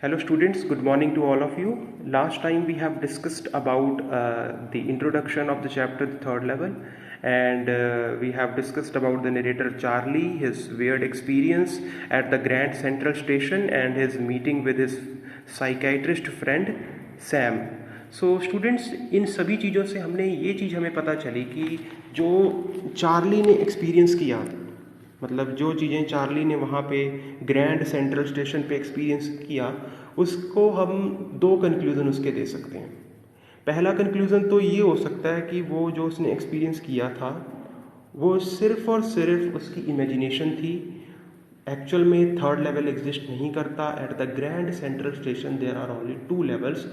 Hello students, good morning to all of you. Last time we have discussed about the introduction of the chapter, the third level, and we have discussed about the narrator Charlie, his weird experience at the Grand Central Station and his meeting with his psychiatrist friend Sam. So students in सभी चीज़ों से हमने ये चीज़ हमें पता चली कि जो चार्ली ने एक्सपीरियंस किया, मतलब जो चीज़ें चार्ली ने वहाँ पे ग्रैंड सेंट्रल स्टेशन पे एक्सपीरियंस किया, उसको हम दो कंक्लूज़न उसके दे सकते हैं। पहला कंक्लूज़न तो ये हो सकता है कि वो जो उसने एक्सपीरियंस किया था वो सिर्फ़ और सिर्फ उसकी इमेजिनेशन थी। एक्चुअल में थर्ड लेवल एग्जिस्ट नहीं करता। At the Grand Central Station there are only two levels,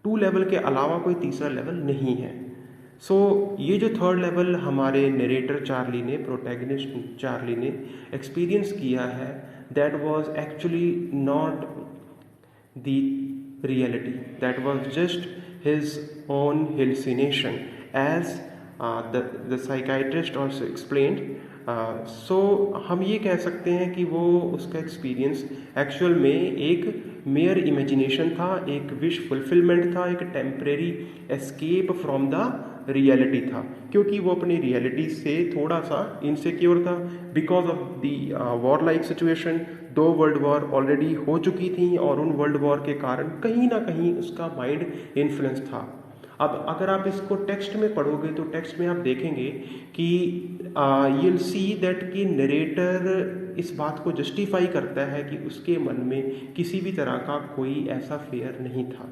two level के अलावा कोई तीसरा लेवल नहीं है। सो ये जो थर्ड लेवल हमारे नरेटर चार्ली ने, प्रोटैगनिस्ट चार्ली ने एक्सपीरियंस किया है, that was actually not the reality, that was just his own hallucination as the psychiatrist also explained. So हम ये कह सकते हैं कि वो उसका एक्सपीरियंस एक्चुअल में एक मेयर इमेजिनेशन था, एक विश फुलफिलमेंट था, एक temporary escape from the reality था, क्योंकि वो अपनी रियलिटी से थोड़ा सा इनसिक्योर था because of the war like situation. दो वर्ल्ड वॉर ऑलरेडी हो चुकी थी और उन वर्ल्ड वॉर के कारण कहीं ना कहीं उसका माइंड इन्फ्लुएंस था। अब अगर आप इसको टेक्स्ट में पढ़ोगे तो टेक्स्ट में आप देखेंगे कि you'll सी दैट कि नरेटर इस बात को जस्टिफाई करता है कि उसके मन में किसी भी तरह का कोई ऐसा फेयर नहीं था,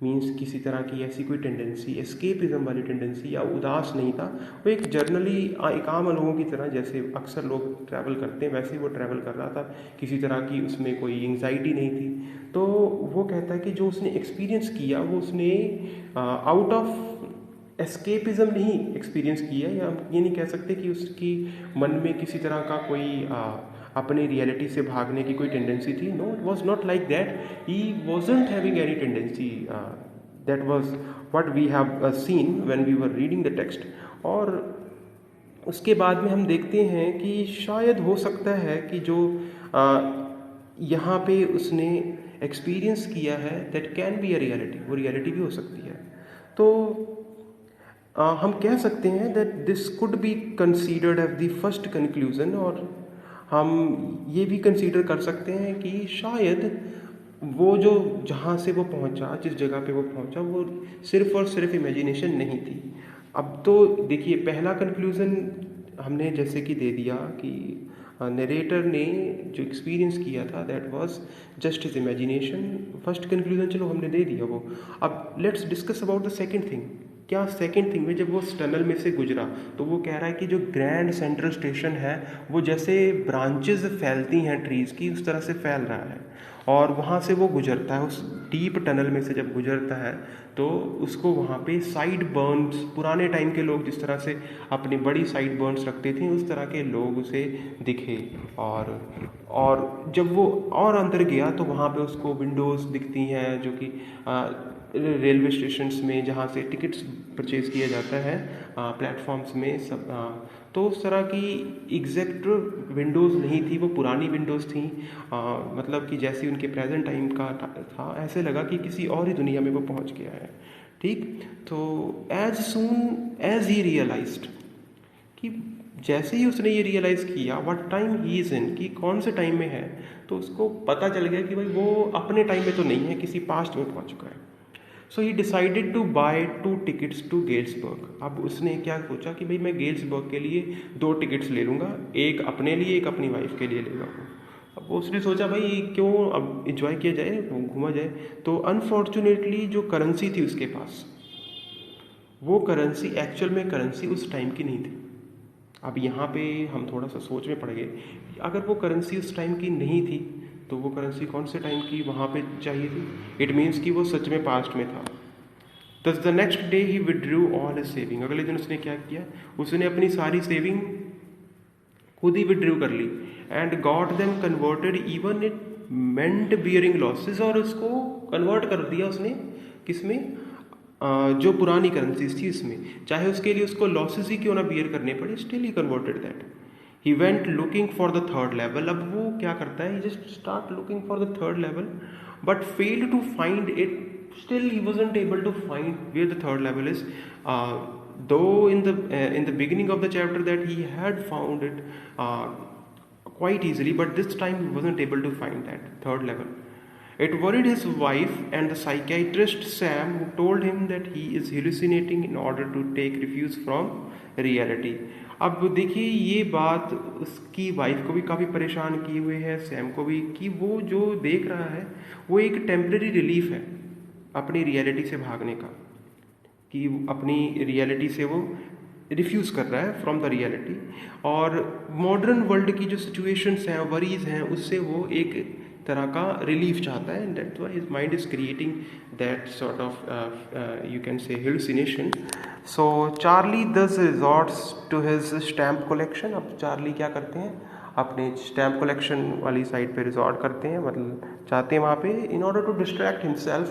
मीन्स किसी तरह की ऐसी कोई टेंडेंसी, एस्केपिज्म वाली टेंडेंसी या उदास नहीं था। वो एक जर्नली एक आम लोगों की तरह, जैसे अक्सर लोग ट्रैवल करते हैं, वैसे ही वो ट्रैवल कर रहा था। किसी तरह की उसमें कोई एंग्जाइटी नहीं थी। तो वो कहता है कि जो उसने एक्सपीरियंस किया वो उसने आउट ऑफ एस्केपिज्म नहीं एक्सपीरियंस किया, या हम ये नहीं कह सकते कि उसकी मन में किसी तरह का कोई अपनी रियलिटी से भागने की कोई टेंडेंसी थी। No, it was not like that. He wasn't having any tendency. That was what we have seen when we were reading the text. और उसके बाद में हम देखते हैं कि शायद हो सकता है कि जो यहाँ पे उसने एक्सपीरियंस किया है, that can be a reality, वो रियलिटी भी हो सकती है। तो हम कह सकते हैं that this could be considered as the first conclusion, और हम ये भी कंसीडर कर सकते हैं कि शायद वो जो जहाँ से वो पहुँचा, जिस जगह पे वो पहुँचा, वो सिर्फ और सिर्फ इमेजिनेशन नहीं थी। अब तो देखिए, पहला कंक्लूज़न हमने जैसे कि दे दिया कि नरेटर ने जो एक्सपीरियंस किया था that was just his imagination. First conclusion चलो हमने दे दिया वो। अब let's discuss about the second thing. क्या सेकंड थिंग में जब वो उस टनल में से गुजरा तो वो कह रहा है कि जो ग्रैंड सेंट्रल स्टेशन है वो जैसे ब्रांचेस फैलती हैं ट्रीज़ की, उस तरह से फैल रहा है। और वहाँ से वो गुजरता है, उस डीप टनल में से जब गुजरता है तो उसको वहाँ पे साइड बर्न्स, पुराने टाइम के लोग जिस तरह से अपनी बड़ी साइड बर्न्स रखते थे, उस तरह के लोग उसे दिखे। और जब वो और अंदर गया तो वहाँ पे उसको विंडोज़ दिखती हैं, जो कि रेलवे स्टेशंस में जहाँ से टिकट्स परचेज़ किया जाता है, प्लेटफॉर्म्स में सब। तो उस तरह की एग्जैक्ट विंडोज़ नहीं थी, वो पुरानी विंडोज़ थी। मतलब कि जैसे उनके प्रेजेंट टाइम का था, ऐसे लगा कि किसी और ही दुनिया में वो पहुंच गया है। ठीक, तो as soon as he realised, कि जैसे ही उसने ये रियलाइज़ किया what time he is in, कि कौन से टाइम में है, तो उसको पता चल गया कि भाई वो अपने टाइम में तो नहीं है, किसी पास्ट में पहुंच चुका है। So he decided to buy 2 tickets to Galesburg. अब उसने क्या सोचा कि भाई मैं गेल्सबर्ग के लिए 2 टिकट्स ले लूँगा, एक अपने लिए, एक अपनी वाइफ के लिए लेगा वो। अब उसने सोचा भाई क्यों, अब इंजॉय किया जाए, घूमा जाए। तो अनफॉर्चुनेटली जो करेंसी थी उसके पास, वो करेंसी एक्चुअल में करेंसी उस टाइम की नहीं थी। अब यहाँ पे हम थोड़ा सा सोच में पड़ गए, अगर वो करेंसी उस टाइम की नहीं थी तो वो करेंसी कौन से टाइम की वहाँ पे चाहिए थी? इट मीन्स कि वो सच में पास्ट में था। दस the next day he withdrew all his saving. अगले दिन उसने क्या किया, उसने अपनी सारी सेविंग खुद ही विड्रू कर ली। And got them converted even it meant bearing losses, और उसको कन्वर्ट कर दिया उसने किसमें, जो पुरानी करेंसीज थी उसमें, चाहे उसके लिए उसको लॉसेस ही क्यों ना बियर करने पड़े, still he converted that. He went looking for the third level. अब वो क्या करता है, he just start looking for the third level but failed to find it, still he wasn't able to find where the third level is, though in the beginning of the chapter that he had found it quite easily, but this time he wasn't able to find that third level. It worried his wife and the psychiatrist Sam, who told him that he is hallucinating in order to take refuge from reality. अब देखिए ये बात उसकी wife को भी काफ़ी परेशान किए हुए है, सैम को भी, कि वो जो देख रहा है वो एक टेम्परेरी रिलीफ है अपनी रियलिटी से भागने का, कि अपनी रियलिटी से वो रिफ्यूज़ कर रहा है फ्रॉम द रियलिटी, और मॉडर्न वर्ल्ड की जो सिचुएशंस हैं, वरीज हैं, उससे वो एक तरह का रिलीफ चाहता है, and that's why his mind is creating that sort of you can say hallucination. So Charlie thus resorts to his stamp collection. अब चार्ली क्या करते हैं, अपने स्टैम्प कलेक्शन वाली साइट पे रिजॉर्ट करते हैं, मतलब चाहते हैं वहाँ पे, in order to distract himself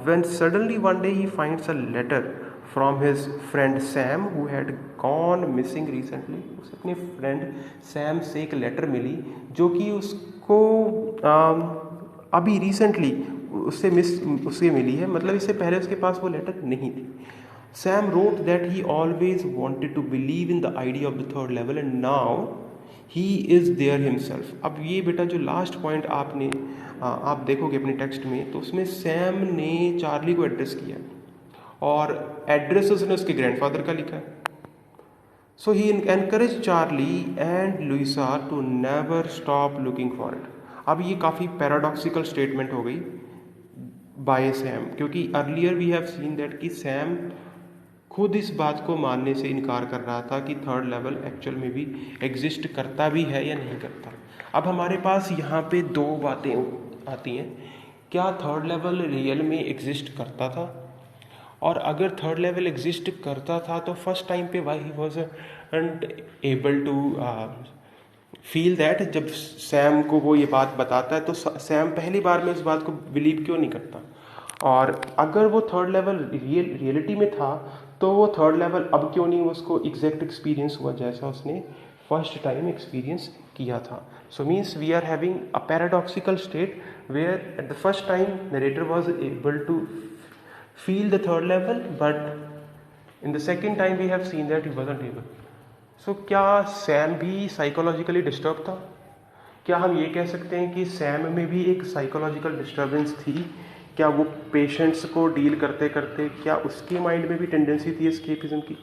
when suddenly one day he finds a letter from his friend Sam who had gone missing recently. उसे अपने फ्रेंड सैम से एक लेटर मिली जो कि उसको अभी रिसेंटली उससे मिली है, मतलब इससे पहले उसके पास वो लेटर नहीं थी. Sam wrote that he always wanted to believe in the idea of the third level and now he is there himself. अब ये बेटा जो लास्ट पॉइंट आपने आप देखोगे अपने टेक्स्ट में, तो उसमें सैम ने चार्ली को एड्रेस किया और एड्रेस उसने उसके ग्रैंडफादर का लिखा है. So he encourage Charlie and Louisa to never stop looking for it. अब ये काफ़ी पैराडॉक्सिकल स्टेटमेंट हो गई बाय सैम, क्योंकि earlier we have seen that कि सैम खुद इस बात को मानने से इनकार कर रहा था कि थर्ड लेवल एक्चुअल में भी एग्जिस्ट करता भी है या नहीं करता. अब हमारे पास यहाँ पे दो बातें आती हैं, क्या थर्ड लेवल रियल में एग्जिस्ट करता था, और अगर थर्ड लेवल एग्जिस्ट करता था तो फर्स्ट टाइम पे why he wasn't able to feel that. जब सैम को वो ये बात बताता है तो सैम पहली बार में उस बात को बिलीव क्यों नहीं करता, और अगर वो थर्ड लेवल रियलिटी में था तो वो थर्ड लेवल अब क्यों नहीं उसको एग्जैक्ट एक्सपीरियंस हुआ जैसा उसने फर्स्ट टाइम एक्सपीरियंस किया था. So means we are having a paradoxical state where at the first time narrator was able to feel the third level but in the second time we have seen that he wasn't able. सो क्या Sam भी psychologically disturb था? क्या हम ये कह सकते हैं कि सैम में भी एक साइकोलॉजिकल डिस्टर्बेंस थी? क्या वो पेशेंट्स को डील करते करते क्या उसके माइंड में भी टेंडेंसी थी एस्केपिज्म की?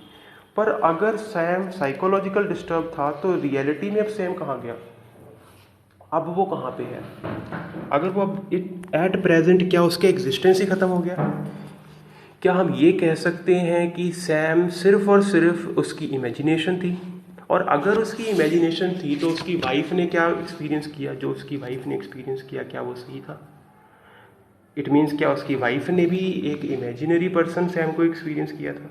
पर अगर सैम साइकोलॉजिकल डिस्टर्ब था तो रियलिटी में अब सैम कहाँ गया, अब वो कहाँ पे है? अगर वो अब एट प्रेजेंट क्या उसके एग्जिस्टेंस ही ख़त्म हो गया? क्या हम ये कह सकते हैं कि सैम सिर्फ और सिर्फ उसकी इमेजिनेशन थी? और अगर उसकी इमेजिनेशन थी तो उसकी वाइफ ने क्या एक्सपीरियंस किया, जो उसकी वाइफ ने एक्सपीरियंस किया क्या वो सही था? इट मीन्स क्या उसकी वाइफ ने भी एक इमेजिनरी पर्सन सैम को एक्सपीरियंस किया था?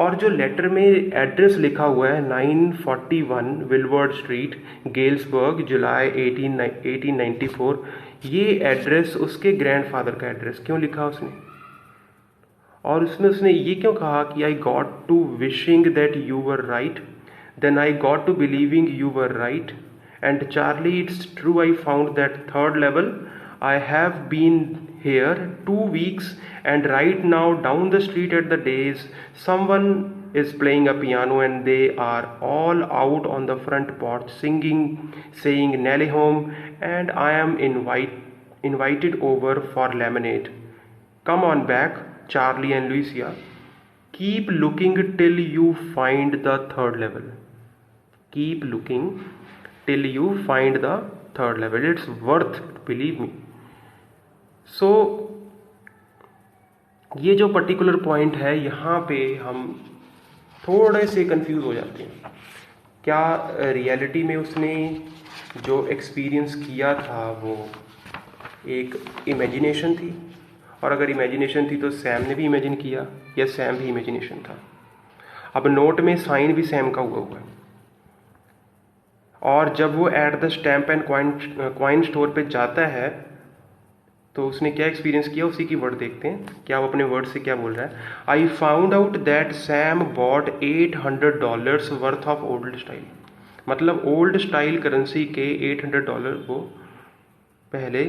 और जो लेटर में एड्रेस लिखा हुआ है 941 विलवर्ड स्ट्रीट गेल्सबर्ग जुलाई 1894, ये एड्रेस उसके ग्रैंडफादर का एड्रेस क्यों लिखा उसने? और उसने ये क्यों कहा कि I got to wishing that you were right, then I got to believing you were right, and Charlie it's true I found that third level. I have been here 2 weeks and right now down the street at the days someone is playing a piano and they are all out on the front porch singing, saying Nelly home, and I am invited over for lemonade. Come on back, Charlie and Lucia. Keep looking till you find the third level. Keep looking till you find the third level. It's worth, believe me. सो ये जो particular point है यहाँ पे हम थोड़े से confuse हो जाते हैं. क्या रियलिटी में उसने जो एक्सपीरियंस किया था वो एक इमेजिनेशन थी, और अगर इमेजिनेशन थी तो सैम ने भी इमेजिन किया या सैम भी इमेजिनेशन था? अब नोट में साइन भी सैम का हुआ है, और जब वो at the stamp and coin store पे जाता है तो उसने क्या एक्सपीरियंस किया, उसी की वर्ड देखते हैं क्या वो अपने वर्ड से क्या बोल रहा है. I found out that Sam bought $800 worth of old style. मतलब ओल्ड स्टाइल करेंसी के $800 वो पहले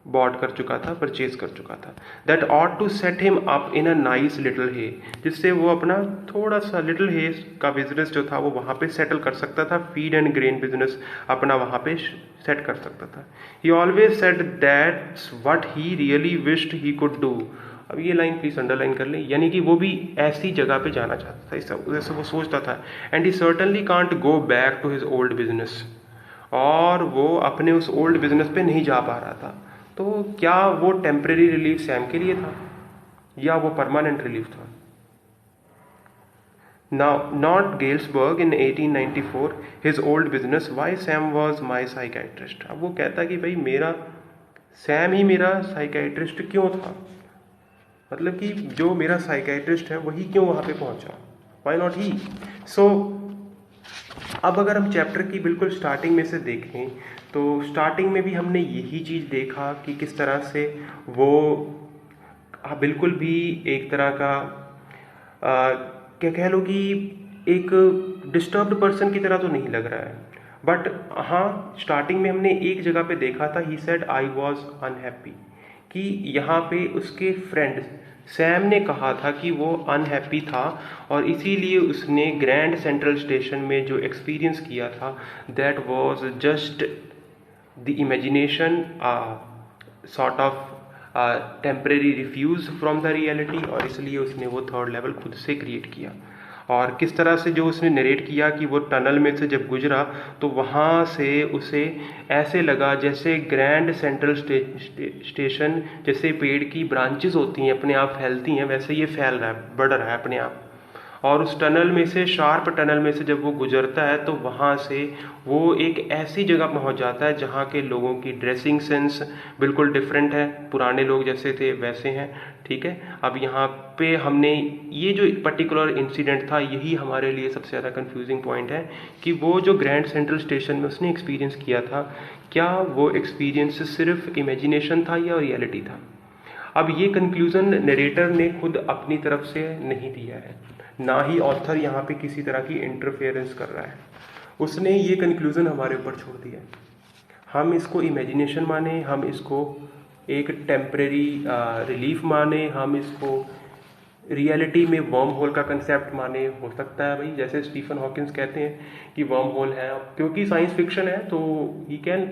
बॉट कर चुका था, परचेज कर चुका था। That ought to set him up in a nice little hay, जिससे वो अपना थोड़ा सा लिटिल हे का बिजनेस जो था वो वहाँ पे सेटल कर सकता था, फीड एंड ग्रेन बिजनेस अपना वहाँ पे सेट कर सकता था। ही always said that's what he really wished he could do. अब ये लाइन प्लीज अंडरलाइन कर लें, यानी कि वो भी ऐसी जगह पे जाना चाहता था, ऐसा जैसे वो सोचता था। And he certainly can't go back to his old business, और वो अपने उस ओल्ड बिजनेस पे नहीं जा पा रहा था। तो क्या वो टेम्परेरी रिलीफ सैम के लिए था या वो परमानेंट रिलीफ था? Now not Galesburg in 1894 his old business why Sam was my psychiatrist. अब वो कहता है कि भाई मेरा सैम ही मेरा साइकियाट्रिस्ट क्यों था, मतलब कि जो मेरा साइकियाट्रिस्ट है वही क्यों वहाँ पे पहुँचा, व्हाई नॉट ही। सो अब अगर हम चैप्टर की बिल्कुल स्टार्टिंग में से देखें तो स्टार्टिंग में भी हमने यही चीज़ देखा कि किस तरह से वो बिल्कुल भी एक तरह का क्या कह लो कि एक डिस्टर्ब्ड पर्सन की तरह तो नहीं लग रहा है। बट हाँ, स्टार्टिंग में हमने एक जगह पे देखा था, he said I was unhappy, कि यहाँ पे उसके फ्रेंड सैम ने कहा था कि वो अनहैप्पी था, और इसीलिए उसने ग्रैंड सेंट्रल स्टेशन में जो एक्सपीरियंस किया था that was just the imagination, sort of temporary refuse from the reality, और इसलिए उसने वो थर्ड लेवल खुद से क्रिएट किया। और किस तरह से जो उसने नरेट किया कि वो टनल में से जब गुजरा तो वहाँ से उसे ऐसे लगा जैसे ग्रैंड सेंट्रल स्टेशन, जैसे पेड़ की ब्रांचेस होती हैं अपने आप फैलती हैं, वैसे ये फैल रहा है, बढ़ रहा है अपने आप। और उस टनल में से, शार्प टनल में से जब वो गुजरता है तो वहाँ से वो एक ऐसी जगह पहुँच जाता है जहाँ के लोगों की ड्रेसिंग सेंस बिल्कुल डिफरेंट है, पुराने लोग जैसे थे वैसे हैं, ठीक है। अब यहाँ पे हमने ये जो पर्टिकुलर इंसिडेंट था यही हमारे लिए सबसे ज़्यादा कंफ्यूजिंग पॉइंट है कि वो जो ग्रैंड सेंट्रल स्टेशन में उसने एक्सपीरियंस किया था, क्या वो एक्सपीरियंस सिर्फ इमेजिनेशन था या रियलिटी था। अब ये कंक्लूज़न नरेटर ने खुद अपनी तरफ से नहीं दिया है, ना ही ऑथर यहाँ पे किसी तरह की इंटरफेरेंस कर रहा है, उसने ये कंक्लूज़न हमारे ऊपर छोड़ दिया है। हम इसको इमेजिनेशन माने, हम इसको एक टेम्परेरी रिलीफ माने, हम इसको रियलिटी में वर्म होल का कंसेप्ट माने, हो सकता है भाई जैसे स्टीफन हॉकिंस कहते हैं कि वर्म होल है, क्योंकि साइंस फिक्शन है तो ही कैन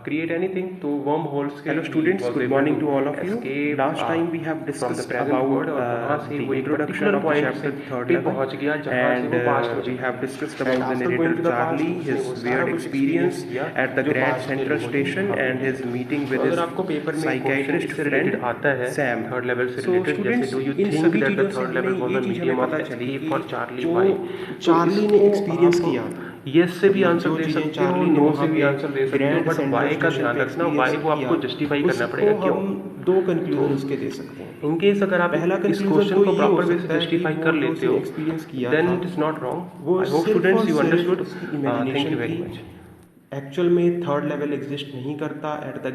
create anything, तो worm holes के Hello students, good morning to all of you. Last time we have discussed about the introduction of the chapter third level, and we have discussed about the narrator Charlie, his weird experience at the Grand Central Station, and his meeting with his psychiatrist friend Sam. So students, इन सभी चीज़ों से हमें ये चीज़ हमें पता चली कि जो चार्ली ने एक्सपीरियंस किया, यस से भी आंसर दे सकते हो, नो से भी आंसर दे सकते हो, बट वाई का ध्यान रखना, वाई को आपको जस्टिफाई करना पड़ेगा क्यों। हम दो कंक्लूजन उसके दे सकते हैं। इनकेस अगर आप पहला इस क्वेश्चन को प्रॉपर वे से जस्टिफाई कर लेते हो एक्सपीरियंस किया then it is not wrong. I hope students you understood. Thank you very much. Actual में थर्ड लेवल एग्जिस्ट नहीं करता एट द